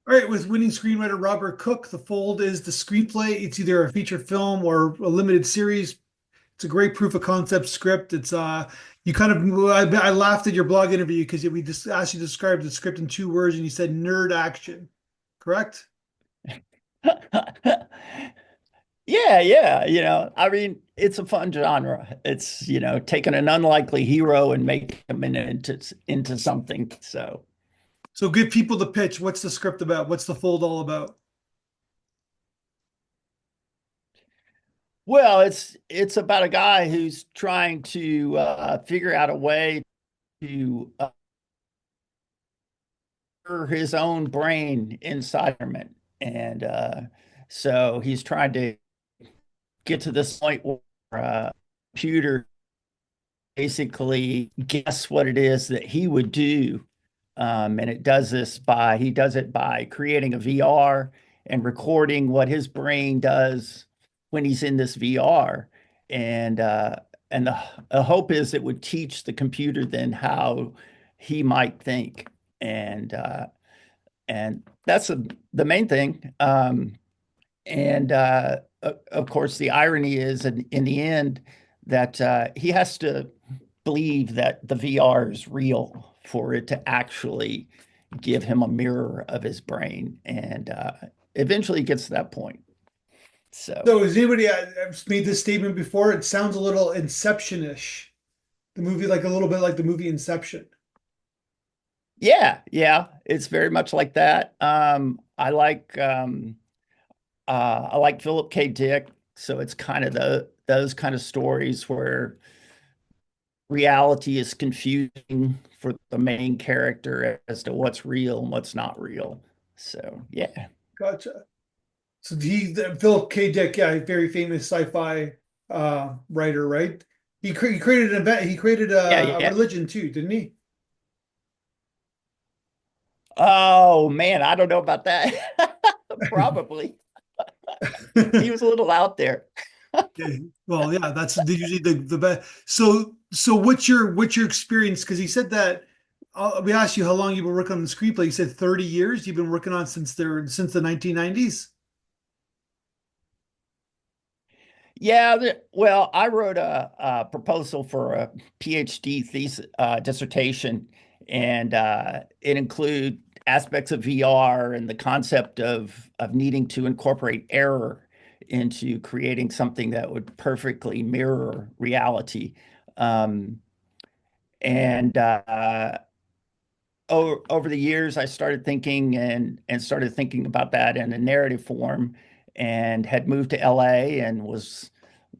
All right, with winning screenwriter Robert Cooke, The Fold is the screenplay. It's either a feature film or a limited series. It's a great proof of concept script. It's you kind of I laughed at your blog interview because we just asked you to describe the script in 2 words, and you said nerd action, correct? Yeah, yeah, I mean, it's a fun genre. It's, taking an unlikely hero and making him into something. So, So give people the pitch. What's the script about? What's The Fold all about? well, it's about a guy who's trying to figure out a way to his own brain inside him, and so he's trying to get to this point where computer basically guess what it is that he would do. And he does it by creating a VR and recording what his brain does when he's in this VR. And the hope is it would teach the computer then how he might think. And that's the main thing. Of course, the irony is in the end that he has to believe that the VR is real for it to actually give him a mirror of his brain. And eventually he gets to that point. So, So has anybody made this statement before? It sounds a little Inception-ish. The movie, like a little bit like the movie Inception. yeah, yeah, it's very much like that. I like Philip K. Dick. So it's kind of those kind of stories where reality is confusing for the main character as to what's real and what's not real. So yeah, Gotcha. So Philip K. Dick, yeah, very famous sci-fi writer, right? He created an event. He created yeah, a yeah. religion too, didn't he? Oh man, I don't know about that. Probably. He was a little out there. Yeah. Well, yeah, that's usually the best. So what's your experience? Because he said that we asked you how long you've been working on the screenplay. You said 30 years. You've been working on since the 1990s. Yeah, well, I wrote a proposal for a PhD thesis dissertation, and it include aspects of VR and the concept of needing to incorporate error into creating something that would perfectly mirror reality. Um, and over the years, I started thinking and started thinking about that in a narrative form, and had moved to LA and was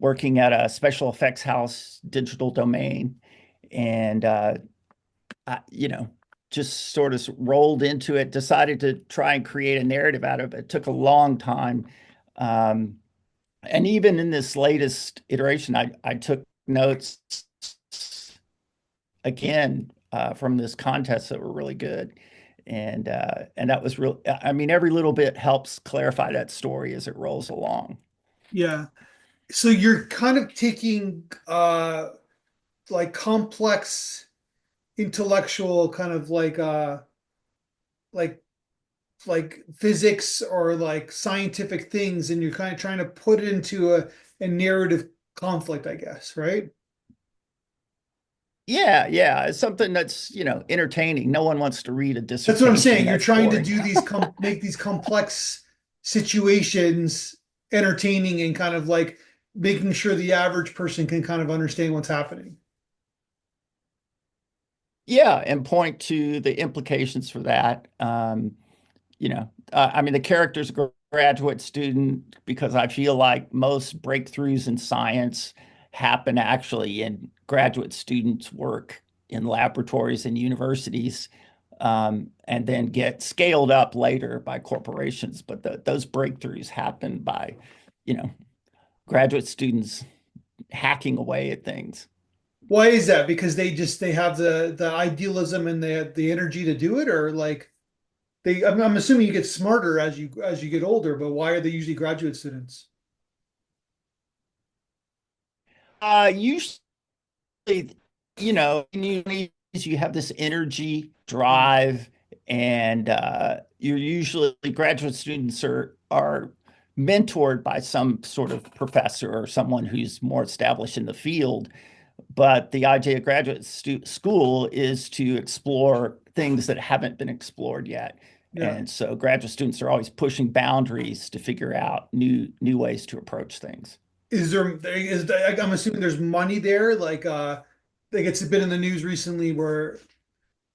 working at a special effects house, Digital Domain, and you know, just sort of rolled into it. Decided to try and create a narrative out of it. It took a long time, um, and even in this latest iteration, I took notes again from this contest that were really good. And that was real. I mean, every little bit helps clarify that story as it rolls along. Yeah. So you're kind of taking like complex intellectual kind of like like physics or like scientific things, and you're kind of trying to put it into a narrative conflict, I guess, right? Yeah, yeah, it's something that's, entertaining. No one wants to read a That's what I'm saying. dissertation You're that's trying to boring. do make these complex situations entertaining and kind of like making sure the average person can kind of understand what's happening. Yeah, and point to the implications for that. I mean, the character's a graduate student because I feel like most breakthroughs in science happen actually in graduate students' work in laboratories and universities, and then get scaled up later by corporations. But those breakthroughs happen by, you know, graduate students hacking away at things. Why is that? Because they have the idealism and the energy to do it, or like I'm assuming you get smarter as you get older, but why are they usually graduate students? Usually, in you have this energy, drive, and you're usually graduate students are mentored by some sort of professor or someone who's more established in the field. But the idea of graduate school is to explore things that haven't been explored yet. Yeah. And so graduate students are always pushing boundaries to figure out new ways to approach things. I'm assuming there's money there, like it's been in the news recently where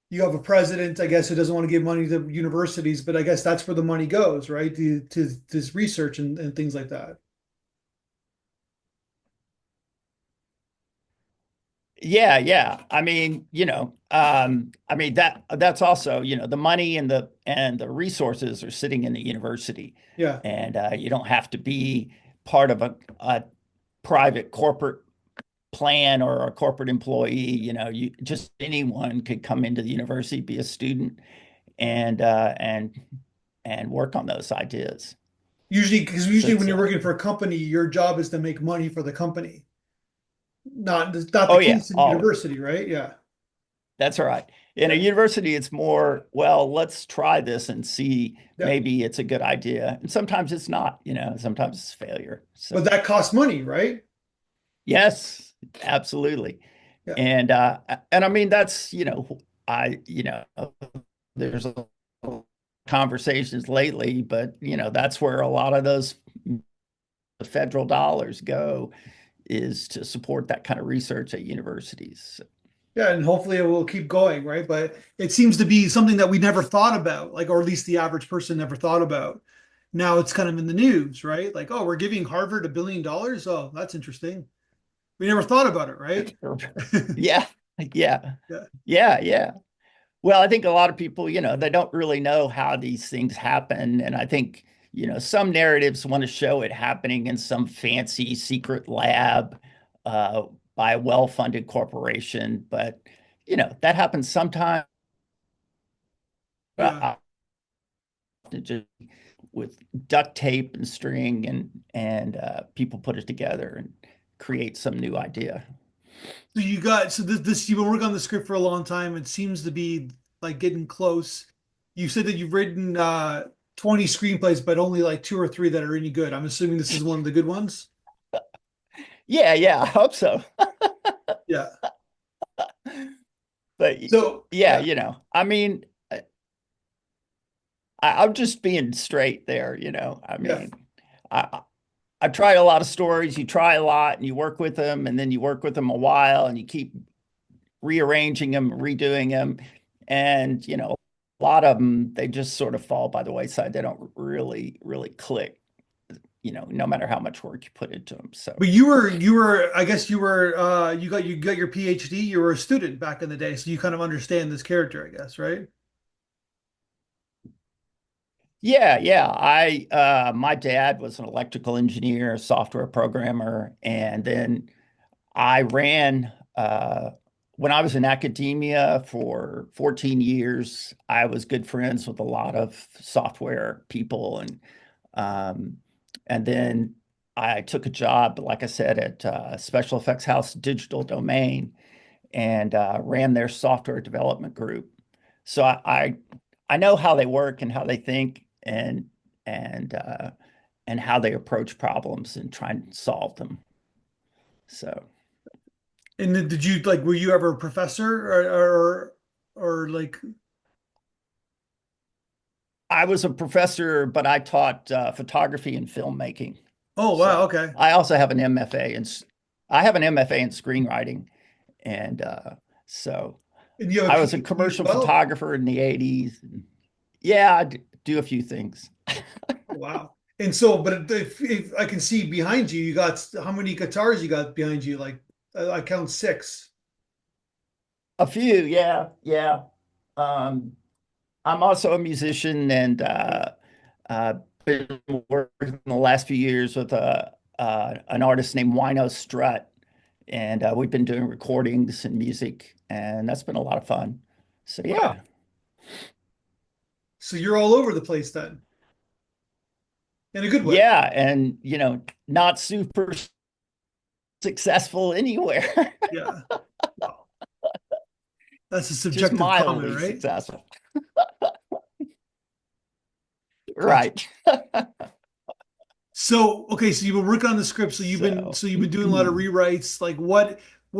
you have a president, I guess, who doesn't want to give money to universities, but I guess that's where the money goes, right? To this research and things like that. Yeah, yeah. I mean that's also, the money and the resources are sitting in the university, Yeah. and you don't have to be part of a private corporate plan or a corporate employee. You just anyone could come into the university, be a student, and work on those ideas. Because So usually when it's you're working for a company, your job is to make money for the company. Not the oh yeah, case in always. university, right? Yeah. That's all right. In a Yeah. university, it's more, well, let's try this and see, Yeah. maybe it's a good idea. And sometimes it's not, sometimes it's failure. But So, that costs money, right? yes, absolutely. Yeah. And I mean, that's, there's conversations lately, but, that's where a lot of those federal dollars go, is to support that kind of research at universities. Yeah, and hopefully it will keep going, right? But it seems to be something that we never thought about, like, or at least the average person never thought about. Now it's kind of in the news, right? Like, oh, we're giving Harvard $1 billion. Oh, that's interesting. We never thought about it, right? Yeah, yeah, Yeah, yeah, yeah. Well, I think a lot of people, they don't really know how these things happen. And I think, some narratives want to show it happening in some fancy secret lab uh, by a well-funded corporation. But, that happens sometimes, yeah. just with duct tape and string, and people put it together and create some new idea. So you've been working on the script for a long time. It seems to be like getting close. You said that you've written 20 screenplays, but only like two or three that are any good. I'm assuming this is one of the good ones. Yeah, yeah, I hope so. Yeah. But So yeah, yeah, I mean, I'm just being straight there, I yeah. mean, I I tried a lot of stories. You try a lot and you work with them, and then you work with them a while and you keep rearranging them, redoing them. And, a lot of them, they just sort of fall by the wayside. They don't really click, no matter how much work you put into them. So, But you were I guess you got your PhD. You were a student back in the day, so you kind of understand this character, I guess, right? yeah, yeah. My dad was an electrical engineer, software programmer, and then I ran, when I was in academia for 14 years. I was good friends with a lot of software people, um, and then I took a job, like I said, at Special Effects House Digital Domain, and ran their software development group. So I know how they work and how they think, and how they approach problems and try and solve them. So. And then did you like were you ever a professor or like I was a professor, but I taught photography and filmmaking. oh wow, So okay. I also have an MFA in I have an MFA in screenwriting, and so And you have a I was a PhD as commercial well? photographer in the '80s. Yeah, do a few things. Oh, wow. And so, but if I can see behind you, you got how many guitars you got behind you? Like I count six. A few, yeah, yeah. Um, I'm also a musician, and uh, been working the last few years with an artist named Wino Strut, and we've been doing recordings and music, and that's been a lot of fun. So Wow. yeah, So you're all over the place then, in a good way. yeah, and not super successful anywhere, Yeah. Wow. That's a just subjective comment, mildly right? successful. Gotcha. Right. So, okay, so you've been working on the script, So, you've been doing a lot of rewrites. Like what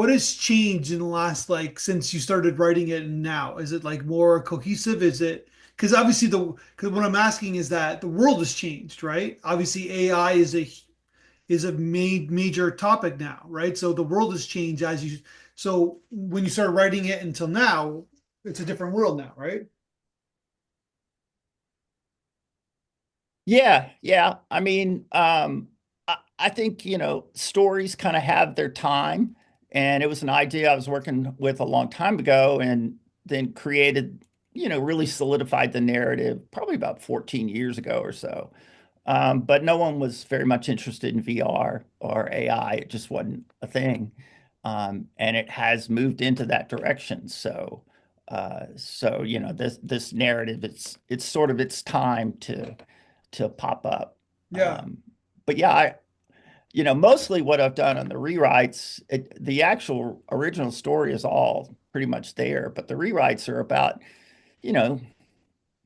has changed in the last like since you started writing it and now? Is it like more cohesive? Is it because obviously the because what I'm asking is that the world has changed, right? Obviously AI is a major topic now, right? So the world has changed as you so when you started writing it until now, it's a different world now, right? yeah, yeah. I mean, I think, stories kind of have their time. And it was an idea I was working with a long time ago and then created, really solidified the narrative probably about 14 years ago or so. But no one was very much interested in VR or AI. It just wasn't a thing. And it has moved into that direction. So this narrative, it's sort of its time to pop up. Yeah, But yeah, mostly what I've done on the rewrites, the actual original story is all pretty much there, but the rewrites are about, you know,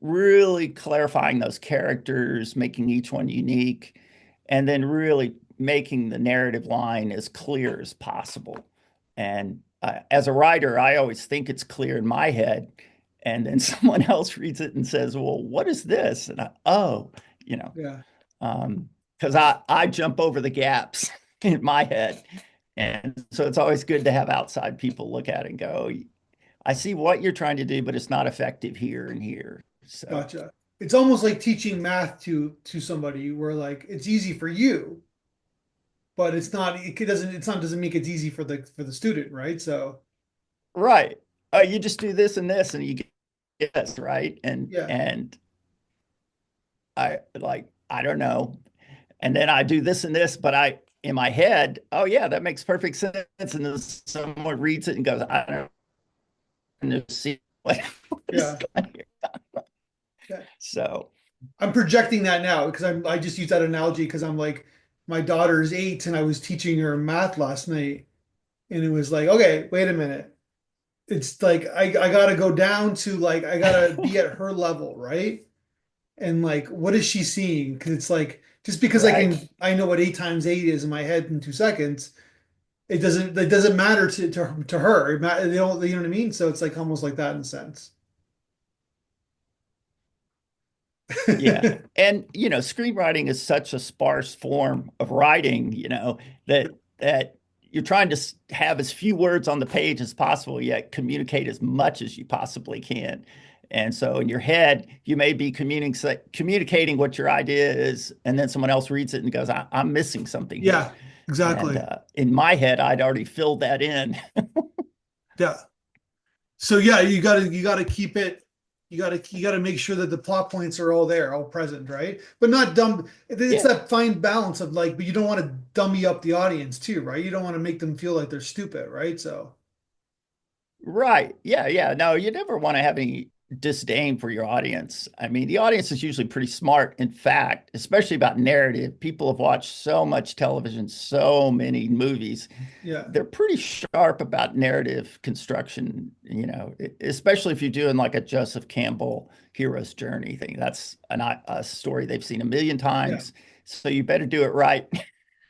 really clarifying those characters, making each one unique, and then really making the narrative line as clear as possible. And as a writer, I always think it's clear in my head, and then someone else reads it and says, "Well, what is this?" And you know, yeah. because I jump over the gaps in my head, and so it's always good to have outside people look at it and go, "I see what you're trying to do, but it's not effective here and here." So. Gotcha. It's almost like teaching math to somebody where like it's easy for you, but it's not doesn't make it easy for the student, right? So Right. You just do this and this, and you get this, right? And yeah. and I don't know, and then I do this and this, but I in my head, oh yeah, that makes perfect sense. And then someone reads it and goes, I don't see what is Yeah. going here. Yeah. So I'm projecting that now because I just use that analogy because I'm like my daughter is 8 and I was teaching her math last night and it was like, okay, wait a minute. It's like I gotta go down to like I gotta be at her level, right? And like what is she seeing? Because it's like just because right, I know what 8 times 8 is in my head in 2 seconds, it doesn't matter to her. They don't, you know what I mean? So it's like almost like that in a sense. yeah, and screenwriting is such a sparse form of writing, that you're trying to have as few words on the page as possible, yet communicate as much as you possibly can. And so in your head, you may be communicating what your idea is, and then someone else reads it and goes, I'm missing something here. Yeah, And exactly. in my head, I'd already filled that in. Yeah. So yeah, you gotta keep it. You gotta make sure that the plot points are all there, all present, right? But not dumb. It's Yeah. that fine balance of like, but you don't want to dummy up the audience too, right? You don't want to make them feel like they're stupid, right? So Right. Yeah. Yeah. No, you never want to have any disdain for your audience. I mean, the audience is usually pretty smart. In fact, especially about narrative, people have watched so much television, so many movies. yeah, They're pretty sharp about narrative construction, especially if you're doing like a Joseph Campbell hero's journey thing. That's a story they've seen a million yeah, times. So you better do it right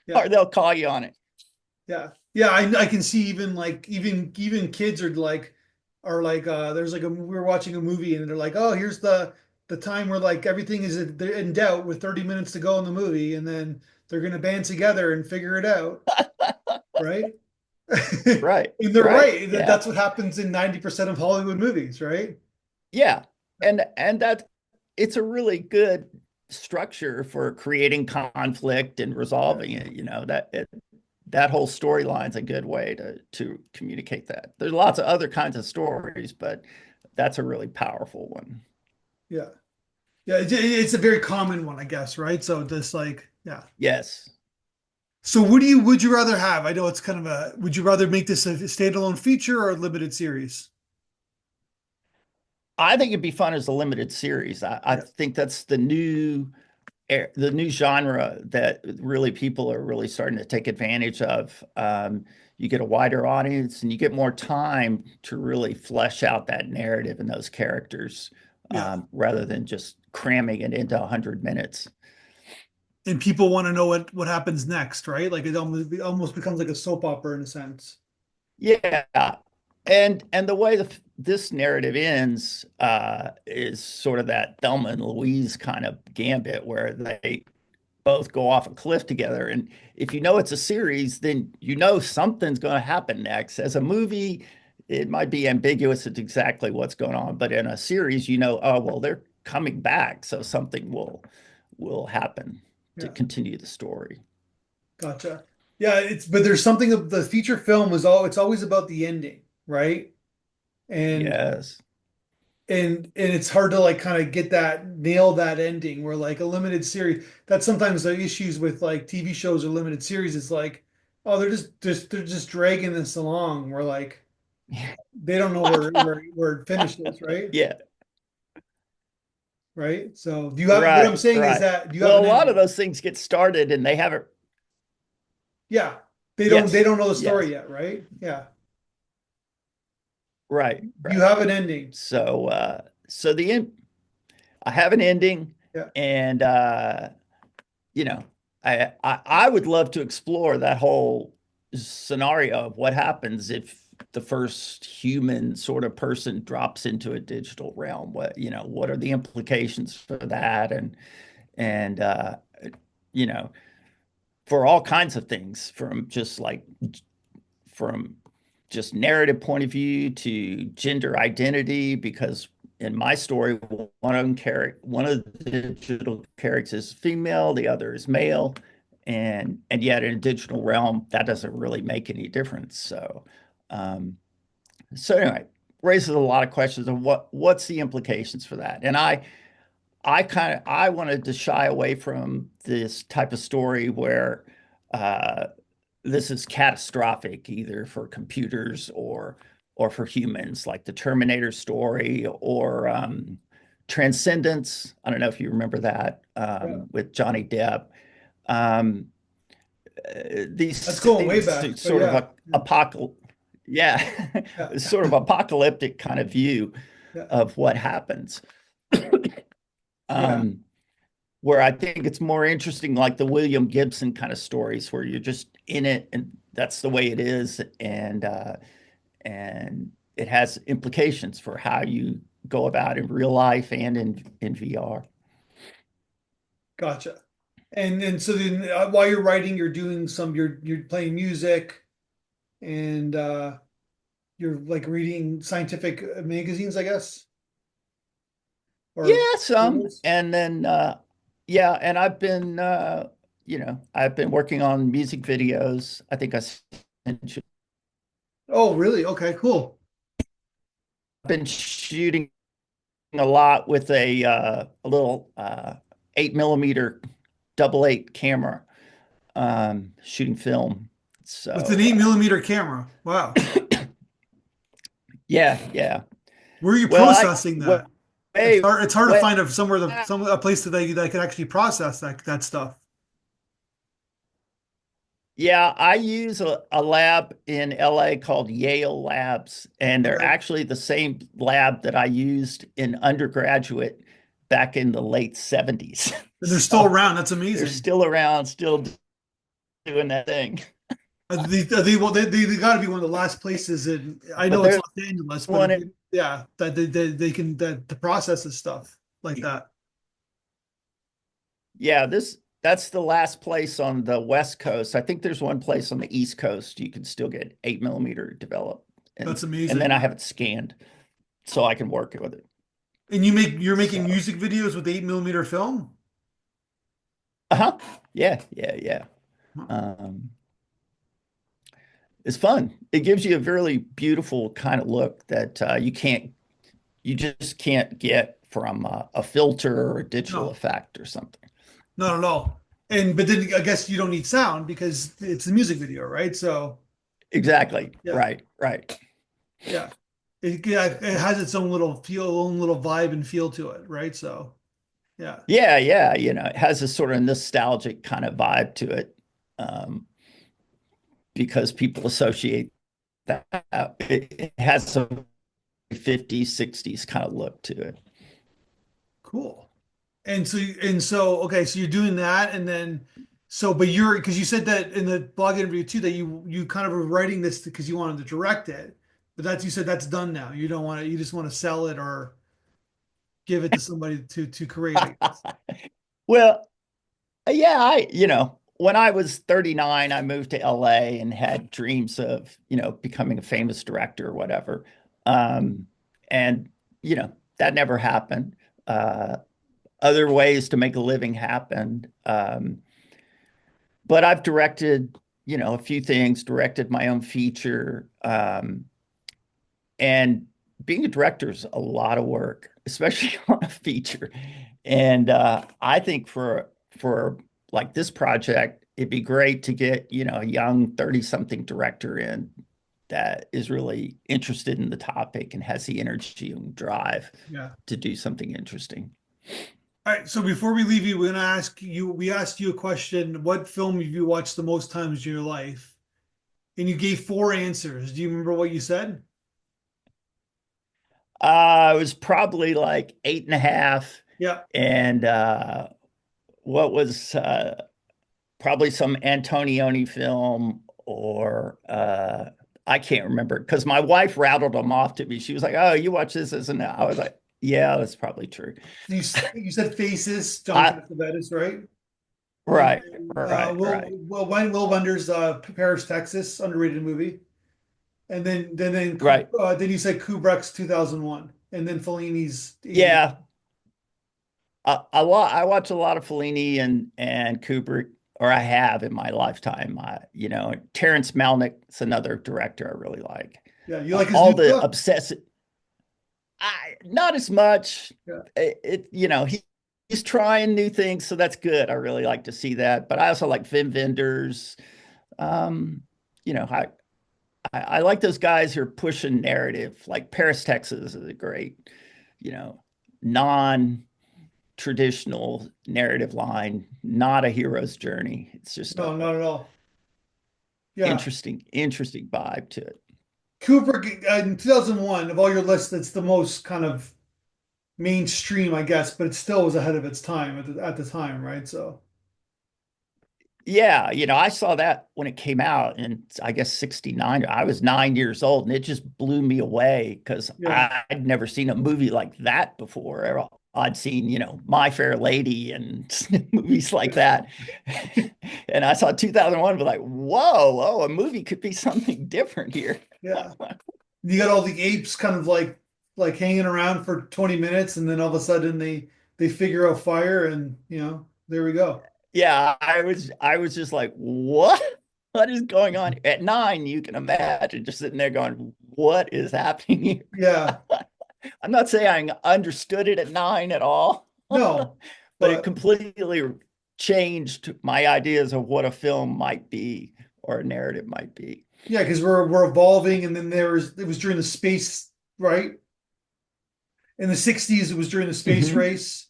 yeah. or they'll call you on it. Yeah. Yeah, I can see even like even kids are like there's like we were watching a movie and they're like, "Oh, here's the time where like everything is in doubt with 30 minutes to go in the movie and then they're going to band together and figure it out." Right? Right. And they're Right. right. Yeah. That's what happens in 90% of Hollywood movies, right? Yeah, and that it's a really good structure for creating conflict and Yeah. resolving it. That whole storyline's a good way to communicate that. There's lots of other kinds of stories, but that's a really powerful one. Yeah. Yeah, it's a very common one, I guess, right? So this like, yeah. Yes. So would you rather have? I know it's kind of would you rather make this a standalone feature or a limited series? I think it'd be fun as a limited series. I Yeah. think that's the new genre that really people are really starting to take advantage of. You get a wider audience and you get more time to really flesh out that narrative and those characters Yeah. rather than just cramming it into 100 minutes. And people want to know what happens next, right? Like it almost becomes like a soap opera in a sense. Yeah. And the way this narrative ends is sort of that Thelma and Louise kind of gambit where they both go off a cliff together. And if you know it's a series, then you know something's going to happen next. As a movie, it might be ambiguous as exactly what's going on, but in a series, you know, oh well, they're coming back, so something will happen to Yeah. continue the story. Gotcha. Yeah, but there's something of the feature film was all it's always about the ending, right? And Yes. and it's hard to like kind of get that nail that ending where like a limited series that's sometimes the issues with like TV shows or limited series is like, oh, they're just dragging this along. We're like they don't know where it finishes, right? Yeah. Right. So do you have what I'm Right. saying is Right. that do you have Well, an a lot of ending? those things get started and they haven't. Yeah. They Yes. don't know the story Yes. yet, right? Yeah. Right. Do you Right. have an ending? So the end. I have an ending, Yeah. and you know, I would love to explore that whole scenario of what happens if the first human sort of person drops into a digital realm. What are the implications for that, and you know, for all kinds of things, from just narrative point of view to gender identity, because in my story, one of the digital characters is female, the other is male, and yet in a digital realm, that doesn't really make any difference. Um, so anyway, raises a lot of questions of what's the implications for that. And I wanted to shy away from this type of story where uh, this is catastrophic either for computers or for humans, like the Terminator story or Transcendence. I don't know if you remember that Yeah. with Johnny Depp. Um, That's these going way things back, but sort of yeah. yeah, Yeah. sort of apocalyptic kind of view Yeah. of what happens. Yeah. Um, where I think it's more interesting, like the William Gibson kind of stories, where you're just in it and that's the way it is, and it has implications for how you go about in real life and in VR. Gotcha. And so then while you're writing, you're playing music and you're like reading scientific magazines, I guess, or Yeah, some, journals. and then yeah, and I've been working on music videos. I think I've Oh, really? Okay, cool. been shooting a lot with a little 8 millimeter double eight camera, shooting film. With an So 8 millimeter camera. Wow. yeah, yeah. Where are you Well, processing that? way, It's hard to way, find a place that can actually process that stuff. yeah. I use a lab in LA called Yale Labs, and they're Okay. actually the same lab that I used in undergraduate back in the late 70s. And they're still So around. That's they're amazing. still around, still doing that thing. Well, they got to be one of the last places in, I But know it's there's Los Angeles, but one. yeah, that they can that to process this stuff like that. Yeah, that's the last place on the West Coast. I think there's one place on the East Coast you can still get 8 millimeter developed, That's and then I amazing. have it scanned so I can work with it. And you're making So, music videos with 8 millimeter film? uh-huh. Yeah, yeah, yeah. Um, it's fun. It gives you a really beautiful kind of look that you just can't get from a filter or a digital No, effect or something. not at all. And but then I guess you don't need sound because it's a music video, right? So Exactly. yeah, Right, right. yeah. It has its own little vibe and feel to it, right? So yeah, Yeah, yeah. It has a sort of nostalgic kind of vibe to it. Um, because people associate that. It has a 50s, 60s kind of look to it. Cool. And so okay, so you're doing that, and then but you're because you said that in the blog interview too that you kind of were writing this because you wanted to direct it, but that's you said that's done now. You don't want to. You just want to sell it or give it to somebody to create, I guess. Well, yeah, when I was 39, I moved to LA and had dreams of, becoming a famous director or whatever. Um, and, that never happened. Uh, Other ways to make a living happened. But I've directed, a few things, directed my own feature. And being a director is a lot of work, especially on a feature. And I think for like this project, it'd be great to get, a young 30-something director in that is really interested in the topic and has the energy and drive Yeah. to do something interesting. All right. So before we leave you, we're gonna ask you. We asked you a question. What film have you watched the most times in your life? And you gave four answers. Do you remember what you said? It was probably like 8.5. Yeah. And what was probably some Antonioni film or I can't remember because my wife rattled them off to me. She was like, "Oh, you watch this, isn't it?" I was like, "Yeah, that's probably true." You said Faces, John I Cassavetes, right? And Right, then right, Will right, Will Wonder's Paris, Texas, underrated movie. And right. then you said Kubrick's 2001, and then Fellini's 80. Yeah, I watch a lot of Fellini and Kubrick, or I have in my lifetime. Terrence Malick's another director I really like. Yeah, you like his All new the stuff? obsessive, not as much. Yeah. He's trying new things, so that's good. I really like to see that. But I also like Vim Vendors. Um, you know, I like those guys who are pushing narrative. Like Paris, Texas is a great, you know, non-traditional narrative line, not a hero's journey. It's just a No, not at all. Yeah. interesting vibe to it. Kubrick in 2001, of all your lists, that's the most kind of mainstream, I guess, but it still was ahead of its time at the time, right? So, Yeah, I saw that when it came out in, I guess, 69. I was 9 years old, and it just blew me away because yeah. I'd never seen a movie like that before. I'd seen, My Fair Lady and movies like that. And I saw 2001, but like, whoa, oh, a movie could be something different here. Yeah. You got all the apes kind of like hanging around for 20 minutes and then all of a sudden they figure out fire and there we go. Yeah, I was just like, what? What is going on? At 9, you can imagine just sitting there going, what is happening here? Yeah. I'm not saying I understood it at 9 at all, No. but it But completely changed my ideas of what a film might be or a narrative might be. yeah, because we're evolving and then it was during the space, right? In the 60s it was during the space Hmm. race.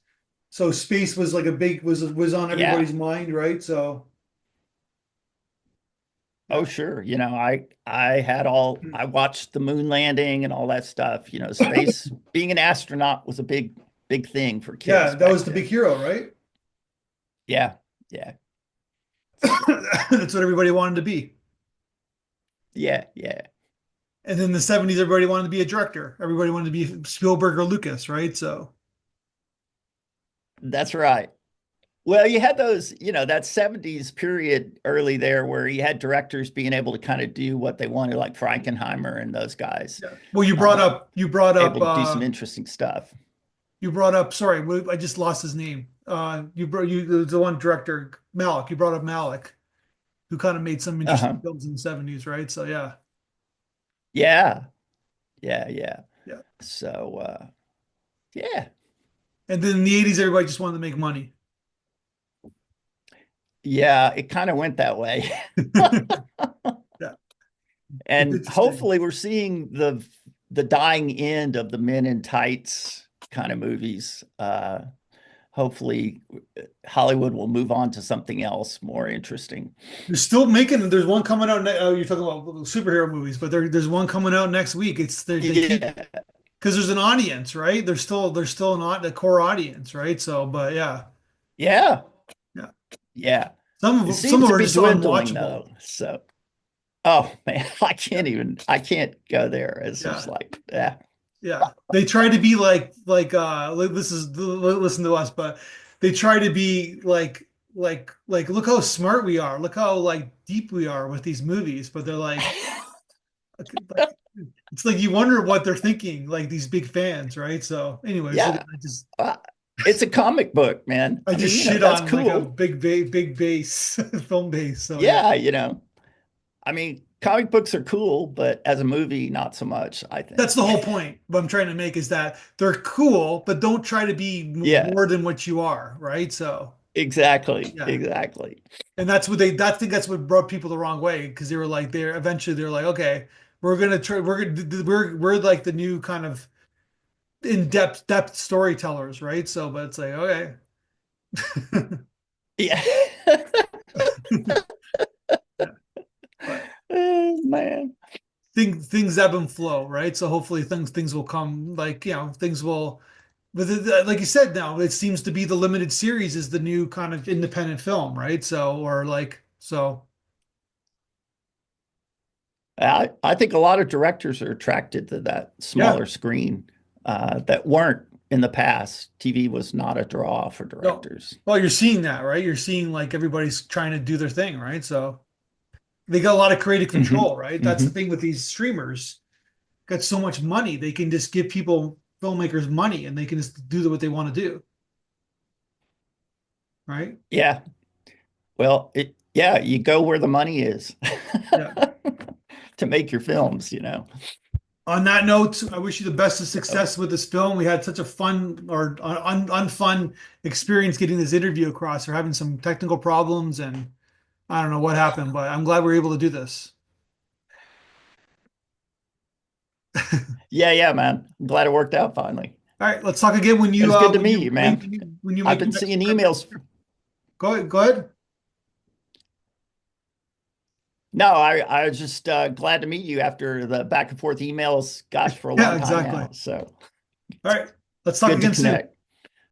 So space was like a big was on Yeah. everybody's mind, right? So Oh, yeah. sure. I watched the moon landing and all that stuff. Space, being an astronaut was a big thing for Yeah, kids that was back the big then. hero, right? Yeah. Yeah. That's what everybody wanted to be. Yeah. Yeah. And then in the 70s, everybody wanted to be a director. Everybody wanted to be Spielberg or Lucas, right? So That's right. Well, you had those, that 70s period early there where you had directors being able to kind of do what they wanted, like Frankenheimer and those guys, yeah. Well, uh, able to do some uh interesting stuff. you brought up sorry, I just lost his name. You brought you the one director, Malik. You brought up Malik, who kind of made some interesting Uh-huh. films in the 70s, right? So yeah. Yeah. Yeah. Yeah. Yeah. So, yeah. And then in the 80s, everybody just wanted to make money. Yeah. It kind of went that way. Yeah. It's And interesting. hopefully we're seeing the dying end of the men in tights kind of movies. Hopefully Hollywood will move on to something else more interesting. There's one coming out. You're talking about superhero movies, but there's one coming out next week. It's they keep Yeah. because there's an audience, right? There's still not a core audience, right? So, but yeah, Yeah, yeah. yeah. It Some seems of to them are be just dwindling unwatchable. though. So, oh man, Yeah, I can't go there. It's just yeah, like, yeah. yeah. They try to be this is listen to us, but they try to be like look how smart we are, look how like deep we are with these movies, but they're like it's like you wonder what they're thinking, like these big fans, right? So, anyways, look, Yeah. Uh, it's a comic book, man. I I just mean, shit that's on like a cool. big base film base. So yeah, Yeah, I mean, comic books are cool, but as a movie, not so much, I that's think. the whole point. What I'm trying to make is that they're cool, but don't try to be Yeah, more than what you are, right? So exactly. yeah, Exactly. and that's what they. I think that's what brought people the wrong way because they were like, they're eventually they're like, okay, we're gonna try, we're like the new kind of in depth storytellers, right? So, but it's like okay. Yeah. Yeah, but Oh, man. things ebb and flow, right? So hopefully things will come like, things will, but like you said, now it seems to be the limited series is the new kind of independent film, right? So or like so I think a lot of directors are attracted to that yeah. smaller screen that weren't in the past. TV was not a draw for No. directors. Well, you're seeing that, right? You're seeing like everybody's trying to do their thing, right? So they got a lot of creative Hmm. control, right? That's the Hmm. thing with these streamers. Got so much money, they can just give people filmmakers money and they can just do what they want to do, right? Yeah. Well, yeah, you go where the money is Yeah. to make your films. On that note, I wish you the best of So, success with this film. We had such a fun or unfun experience getting this interview across. We're having some technical problems, and I don't know what happened, but I'm glad we are able to do this. yeah, yeah, man. I'm glad it worked out finally. All right, let's talk again when It you was good to meet you, man. I've make your been next seeing trip. emails. Go ahead, go ahead. No, I was just glad to meet you after the back and forth emails, gosh, for a Yeah, long time exactly. now. So All right, let's talk good to again soon. connect.